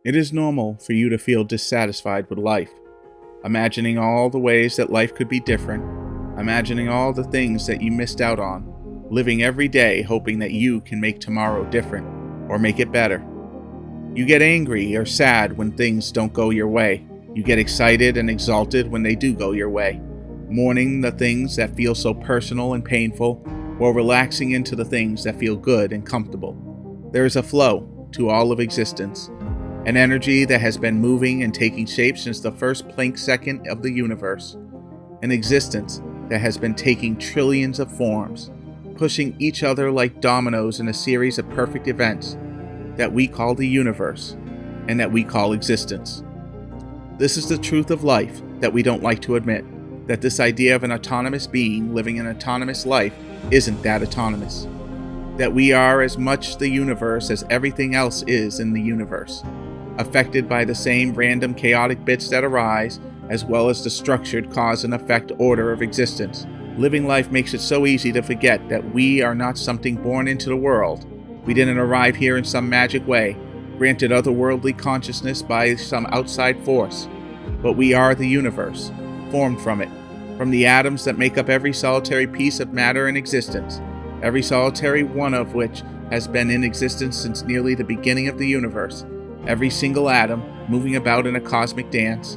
It is normal for you to feel dissatisfied with life, imagining all the ways that life could be different, imagining all the things that you missed out on, living every day hoping that you can make tomorrow different or make it better. You get angry or sad when things don't go your way. You get excited and exalted when they do go your way, mourning the things that feel so personal and painful, while relaxing into the things that feel good and comfortable. There is a flow to all of existence, an energy that has been moving and taking shape since the first Planck second of the universe, an existence that has been taking trillions of forms, pushing each other like dominoes in a series of perfect events that we call the universe and that we call existence. This is the truth of life that we don't like to admit, that this idea of an autonomous being living an autonomous life isn't that autonomous, that we are as much the universe as everything else is in the universe, affected by the same random chaotic bits that arise, as well as the structured cause and effect order of existence. Living life makes it so easy to forget that we are not something born into the world. We didn't arrive here in some magic way, granted otherworldly consciousness by some outside force, but we are the universe, formed from it, from the atoms that make up every solitary piece of matter in existence, every solitary one of which has been in existence since nearly the beginning of the universe, every single atom moving about in a cosmic dance,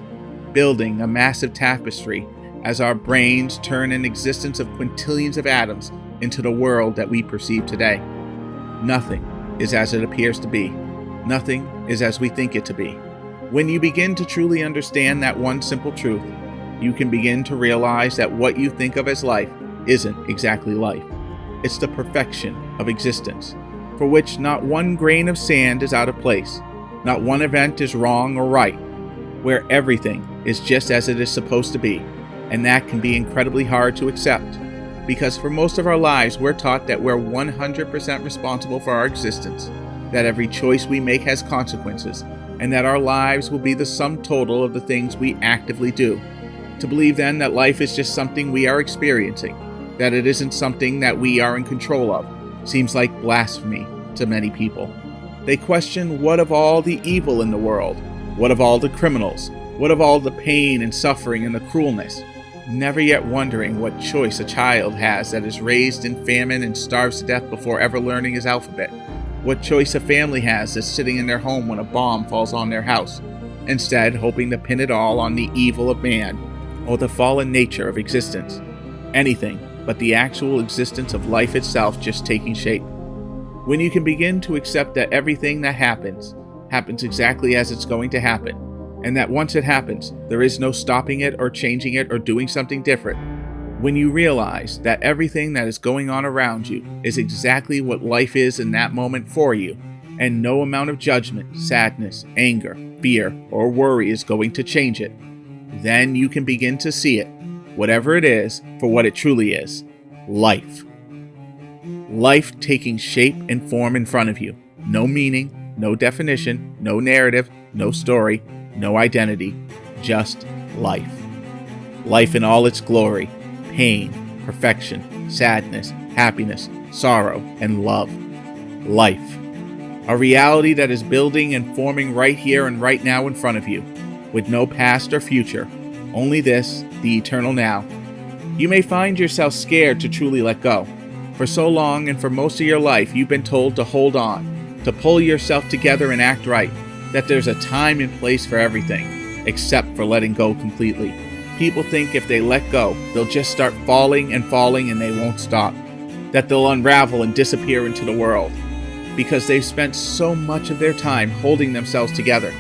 building a massive tapestry as our brains turn an existence of quintillions of atoms into the world that we perceive today. Nothing is as it appears to be. Nothing is as we think it to be. When you begin to truly understand that one simple truth, you can begin to realize that what you think of as life isn't exactly life. It's the perfection of existence, for which not one grain of sand is out of place, not one event is wrong or right, where everything is just as it is supposed to be, and that can be incredibly hard to accept, because for most of our lives we're taught that we're 100% responsible for our existence, that every choice we make has consequences, and that our lives will be the sum total of the things we actively do. To believe then that life is just something we are experiencing, that it isn't something that we are in control of, seems like blasphemy to many people. They question what of all the evil in the world, what of all the criminals, what of all the pain and suffering and the cruelness, never yet wondering what choice a child has that is raised in famine and starves to death before ever learning his alphabet, what choice a family has that's sitting in their home when a bomb falls on their house, instead hoping to pin it all on the evil of man or the fallen nature of existence. Anything but the actual existence of life itself just taking shape. When you can begin to accept that everything that happens exactly as it's going to happen, and that once it happens, there is no stopping it or changing it or doing something different. When you realize that everything that is going on around you is exactly what life is in that moment for you, and no amount of judgment, sadness, anger, fear, or worry is going to change it, then you can begin to see it, whatever it is, for what it truly is: life. Life taking shape and form in front of you. No meaning, no definition, no narrative, no story, no identity, just life. Life in all its glory, pain, perfection, sadness, happiness, sorrow, and love. Life. A reality that is building and forming right here and right now in front of you, with no past or future, only this, the eternal now. You may find yourself scared to truly let go. For so long and for most of your life, you've been told to hold on, to pull yourself together and act right, that there's a time and place for everything, except for letting go completely. People think if they let go, they'll just start falling and they won't stop, that they'll unravel and disappear into the world, because they've spent so much of their time holding themselves together.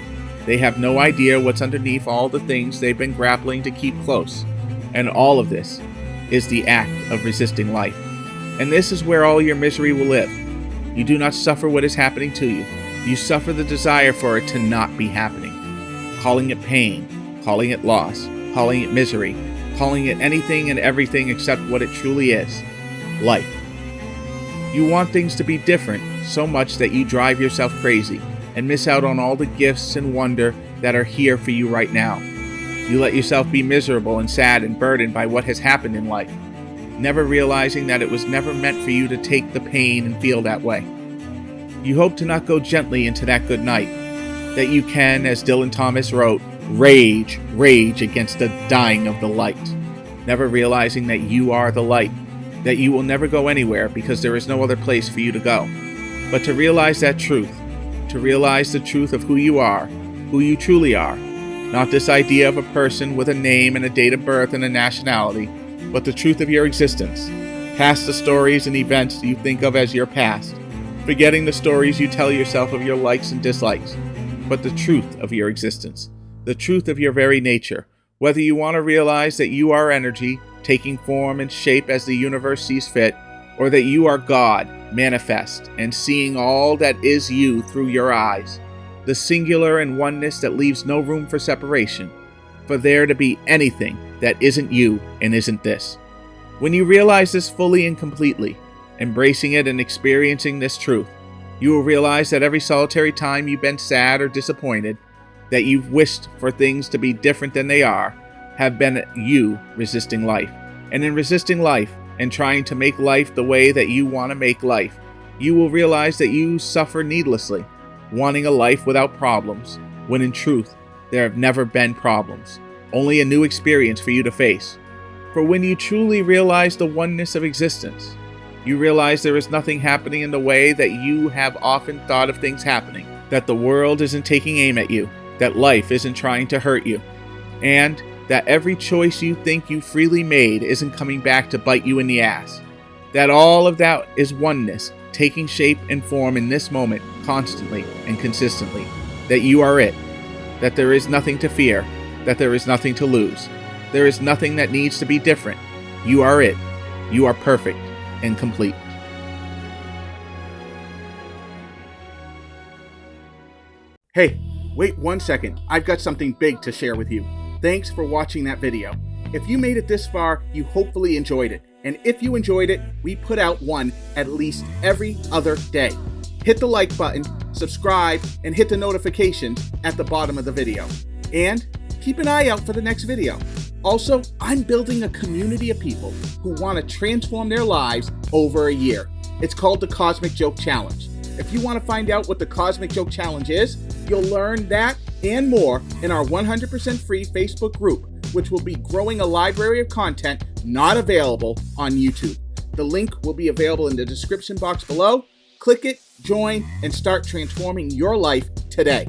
They have no idea what's underneath all the things they've been grappling to keep close, and all of this is the act of resisting life. And this is where all your misery will live. You do not suffer what is happening to you. You suffer the desire for it to not be happening. Calling it pain, calling it loss, calling it misery, calling it anything and everything except what it truly is: life. You want things to be different so much that you drive yourself crazy and miss out on all the gifts and wonder that are here for you right now. You let yourself be miserable and sad and burdened by what has happened in life, never realizing that it was never meant for you to take the pain and feel that way. You hope to not go gently into that good night, that you can, as Dylan Thomas wrote, rage against the dying of the light, never realizing that you are the light, that you will never go anywhere because there is no other place for you to go. But to realize that truth, to realize the truth of who you are, who you truly are, not this idea of a person with a name and a date of birth and a nationality, but the truth of your existence, past the stories and events you think of as your past, forgetting the stories you tell yourself of your likes and dislikes, but the truth of your existence, the truth of your very nature, whether you want to realize that you are energy, taking form and shape as the universe sees fit, or that you are God, manifest, and seeing all that is you through your eyes, the singular and oneness that leaves no room for separation, for there to be anything that isn't you and isn't this. When you realize this fully and completely, embracing it and experiencing this truth, you will realize that every solitary time you've been sad or disappointed, that you've wished for things to be different than they are, have been you resisting life. And in resisting life and trying to make life the way that you want to make life, you will realize that you suffer needlessly, wanting a life without problems, when in truth, there have never been problems, only a new experience for you to face. For when you truly realize the oneness of existence, you realize there is nothing happening in the way that you have often thought of things happening, that the world isn't taking aim at you, that life isn't trying to hurt you, and that every choice you think you freely made isn't coming back to bite you in the ass. That all of that is oneness, taking shape and form in this moment constantly and consistently. That you are it. That there is nothing to fear. That there is nothing to lose. There is nothing that needs to be different. You are it. You are perfect and complete. Hey, wait 1 second. I've got something big to share with you. Thanks for watching that video. If you made it this far, you hopefully enjoyed it. And if you enjoyed it, we put out one at least every other day. Hit the like button, subscribe, and hit the notifications at the bottom of the video. And keep an eye out for the next video. Also, I'm building a community of people who want to transform their lives over a year. It's called the Cosmic Joke Challenge. If you want to find out what the Cosmic Joke Challenge is, you'll learn that and more in our 100% free Facebook group, which will be growing a library of content not available on YouTube. The link will be available in the description box below. Click it, join, and start transforming your life today.